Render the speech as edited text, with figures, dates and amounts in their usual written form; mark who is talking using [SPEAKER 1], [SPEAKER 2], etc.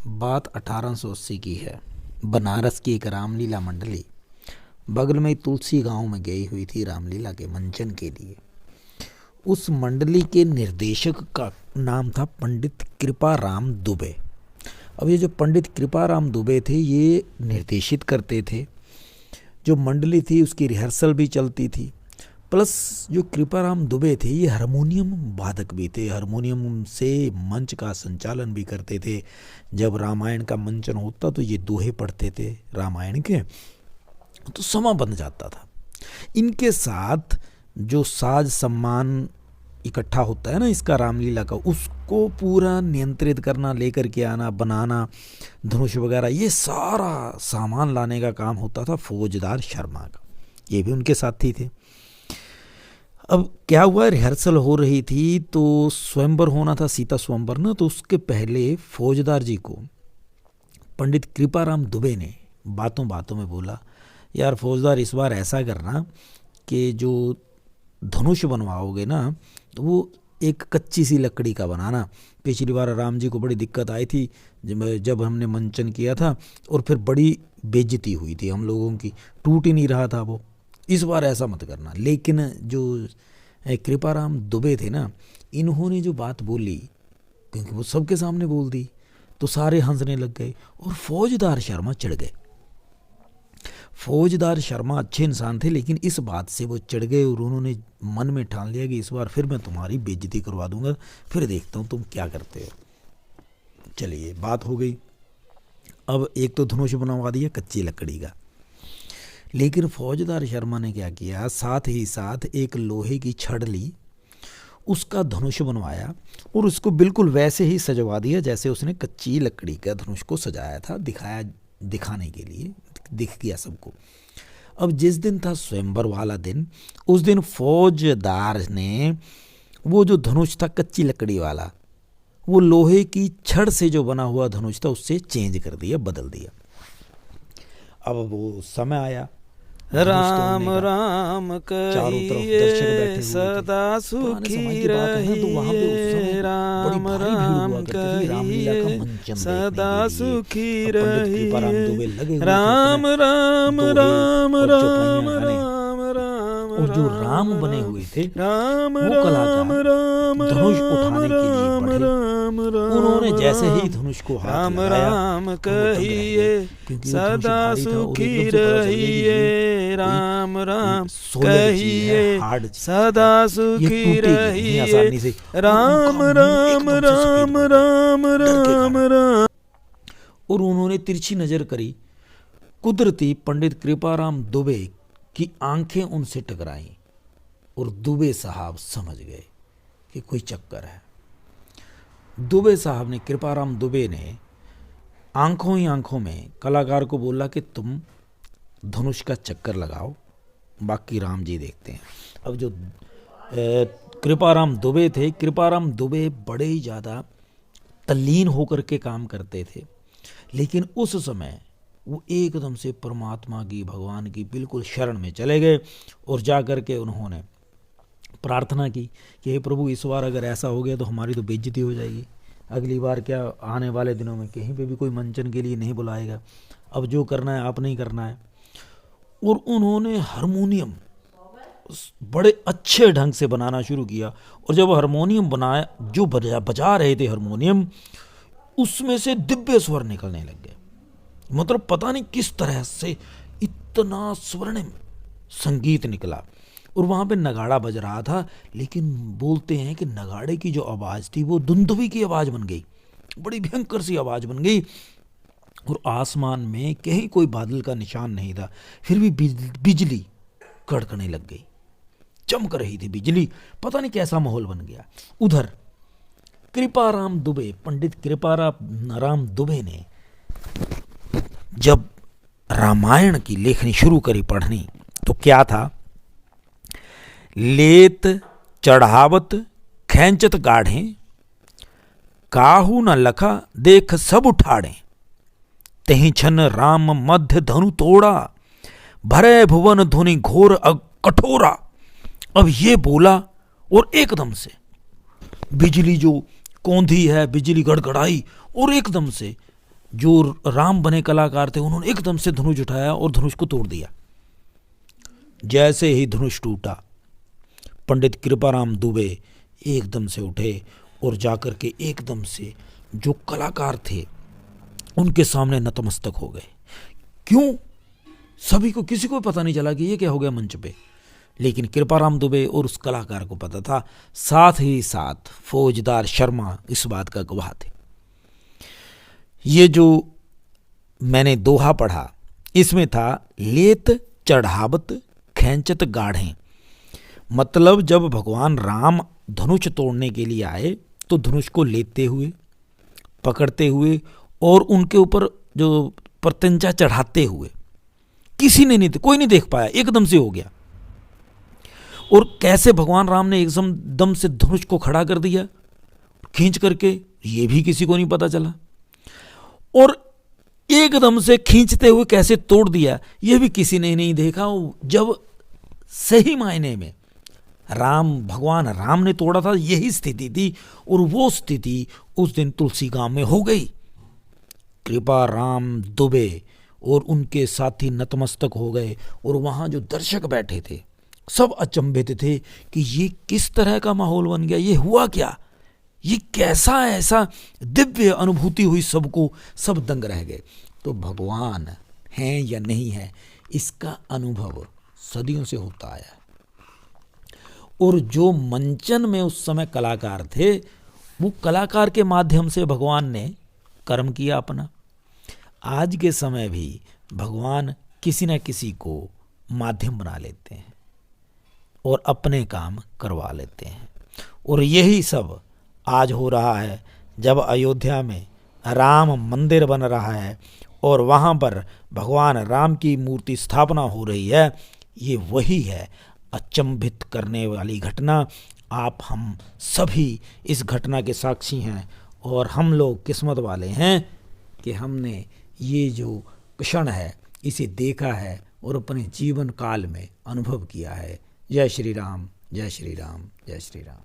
[SPEAKER 1] बात 1880 की है। बनारस की एक रामलीला मंडली बगल में तुलसी गांव में गई हुई थी रामलीला के मंचन के लिए। उस मंडली के निर्देशक का नाम था पंडित कृपाराम दुबे। अब ये जो पंडित कृपाराम दुबे थे ये निर्देशित करते थे। जो मंडली थी उसकी रिहर्सल भी चलती थी, प्लस जो कृपाराम दुबे थे ये हारमोनियम वादक भी थे। हारमोनियम से मंच का संचालन भी करते थे। जब रामायण का मंचन होता तो ये दोहे पढ़ते थे रामायण के, तो समा बन जाता था। इनके साथ जो साज सम्मान इकट्ठा होता है ना इसका रामलीला का, उसको पूरा नियंत्रित करना, लेकर के आना, बनाना, धनुष वगैरह, ये सारा सामान लाने का काम होता था फौजदार शर्मा का। ये भी उनके साथी थे। अब क्या हुआ, रिहर्सल हो रही थी तो स्वयंवर होना था, सीता स्वयंवर ना, तो उसके पहले फौजदार जी को पंडित कृपाराम दुबे ने बातों बातों में बोला, यार फौजदार इस बार ऐसा करना कि जो धनुष बनवाओगे ना तो वो एक कच्ची सी लकड़ी का बनाना। पिछली बार राम जी को बड़ी दिक्कत आई थी जब हमने मंचन किया था, और फिर बड़ी बेइज्जती हुई थी हम लोगों की, टूट ही नहीं रहा था वो। इस बार ऐसा मत करना। लेकिन जो कृपाराम दुबे थे ना, इन्होंने जो बात बोली, क्योंकि वो सबके सामने बोल दी, तो सारे हंसने लग गए और फौजदार शर्मा चिढ़ गए। फौजदार शर्मा अच्छे इंसान थे, लेकिन इस बात से वो चिढ़ गए और उन्होंने मन में ठान लिया कि इस बार फिर मैं तुम्हारी बेइज्जती करवा दूंगा, फिर देखता हूँ तुम क्या करते हो। चलिए, बात हो गई। अब एक तो धनुष बनवा दिया कच्ची लकड़ी का, लेकिन फौजदार शर्मा ने क्या किया, साथ ही साथ एक लोहे की छड़ ली, उसका धनुष बनवाया और उसको बिल्कुल वैसे ही सजवा दिया जैसे उसने कच्ची लकड़ी का धनुष को सजाया था, दिखाने के लिए, दिख गया सबको। अब जिस दिन था स्वयंवर वाला दिन, उस दिन फौजदार ने वो जो धनुष था कच्ची लकड़ी वाला, वो लोहे की छड़ से जो बना हुआ धनुष था उससे चेंज कर दिया, बदल दिया। अब वो समय आया,
[SPEAKER 2] राम राम कहिए सदा सुखी रहिए, राम राम कहिए सदा सुखी रहिए, राम राम राम राम राम राम।
[SPEAKER 1] और जो राम बने हुए थे
[SPEAKER 2] राम
[SPEAKER 1] वो कलाकार धनुष उठाने के लिए बढ़े। उन्होंने जैसे ही धनुष को हाथ
[SPEAKER 2] राम
[SPEAKER 1] लगाया,
[SPEAKER 2] राम कहिए सदा सुखी रहिए, राम राम कहिए सदा सुखी रहिए, राम राम राम राम राम राम।
[SPEAKER 1] और उन्होंने तिरछी नजर करी। कुदरती पंडित कृपाराम दुबे की आंखें उनसे टकराईं और दुबे साहब समझ गए कि कोई चक्कर है। दुबे साहब ने, कृपाराम दुबे ने आंखों ही आंखों में कलाकार को बोला कि तुम धनुष का चक्कर लगाओ, बाकी राम जी देखते हैं। अब जो कृपाराम दुबे थे, कृपाराम दुबे बड़े ही ज़्यादा तल्लीन होकर के काम करते थे, लेकिन उस समय वो एकदम से परमात्मा की, भगवान की बिल्कुल शरण में चले गए और जा कर के उन्होंने प्रार्थना की कि हे प्रभु, इस बार अगर ऐसा हो गया तो हमारी तो बेइज्जती हो जाएगी। अगली बार क्या, आने वाले दिनों में कहीं पे भी कोई मंचन के लिए नहीं बुलाएगा। अब जो करना है आपने ही करना है। और उन्होंने हारमोनियम बड़े अच्छे ढंग से बनाना शुरू किया। और जब हारमोनियम बनाया, जो बजा रहे थे हारमोनियम, उसमें से दिव्य स्वर निकलने लग गए। मतलब पता नहीं किस तरह से इतना स्वर्णिम संगीत निकला। और वहाँ पे नगाड़ा बज रहा था, लेकिन बोलते हैं कि नगाड़े की जो आवाज़ थी वो धुंधुवी की आवाज़ बन गई, बड़ी भयंकर सी आवाज़ बन गई। और आसमान में कहीं कोई बादल का निशान नहीं था, फिर भी बिजली कड़कने लग गई, चमक रही थी बिजली। पता नहीं कैसा माहौल बन गया। उधर कृपाराम दुबे, पंडित कृपाराम दुबे ने जब रामायण की लेखनी शुरू करी पढ़नी, तो क्या था, लेत चढ़ावत खैंचत गाढ़े, काहू न लखा देख सब उठाड़े, तही छन राम मध्य धनु तोड़ा, भरे भुवन धुनि घोर कठोरा। अब ये बोला और एकदम से बिजली जो कौंधी है, बिजली गड़गड़ाई और एकदम से जो राम बने कलाकार थे उन्होंने एकदम से धनुष उठाया और धनुष को तोड़ दिया। जैसे ही धनुष टूटा, पंडित कृपाराम दुबे एकदम से उठे और जाकर के एकदम से जो कलाकार थे उनके सामने नतमस्तक हो गए। क्यों? सभी को, किसी को पता नहीं चला कि ये क्या हो गया मंच पे, लेकिन कृपाराम दुबे और उस कलाकार को पता था। साथ ही साथ फौजदार शर्मा इस बात का गवाह थे। ये जो मैंने दोहा पढ़ा इसमें था लेत चढ़ावत खैंचत गाढ़े, मतलब जब भगवान राम धनुष तोड़ने के लिए आए तो धनुष को लेते हुए, पकड़ते हुए और उनके ऊपर जो प्रत्यंचा चढ़ाते हुए, किसी ने नहीं, कोई नहीं देख पाया, एकदम से हो गया। और कैसे भगवान राम ने एकदम से धनुष को खड़ा कर दिया खींच करके, ये भी किसी को नहीं पता चला। और एकदम से खींचते हुए कैसे तोड़ दिया, ये भी किसी ने नहीं देखा। जब सही मायने में भगवान राम ने तोड़ा था, यही स्थिति थी। और वो स्थिति उस दिन तुलसी गांव में हो गई। कृपाराम दुबे और उनके साथी नतमस्तक हो गए और वहां जो दर्शक बैठे थे सब अचंभित थे कि ये किस तरह का माहौल बन गया, ये हुआ क्या, ये कैसा ऐसा दिव्य अनुभूति हुई सबको, सब दंग रह गए। तो भगवान हैं या नहीं है, इसका अनुभव सदियों से होता आया है। और जो मंचन में उस समय कलाकार थे, वो कलाकार के माध्यम से भगवान ने कर्म किया अपना। आज के समय भी भगवान किसी न किसी को माध्यम बना लेते हैं और अपने काम करवा लेते हैं। और यही सब आज हो रहा है, जब अयोध्या में राम मंदिर बन रहा है और वहाँ पर भगवान राम की मूर्ति स्थापना हो रही है। ये वही है अचंभित करने वाली घटना। आप हम सभी इस घटना के साक्षी हैं और हम लोग किस्मत वाले हैं कि हमने ये जो क्षण है इसे देखा है और अपने जीवन काल में अनुभव किया है। जय श्री राम, जय श्री राम, जय श्री राम।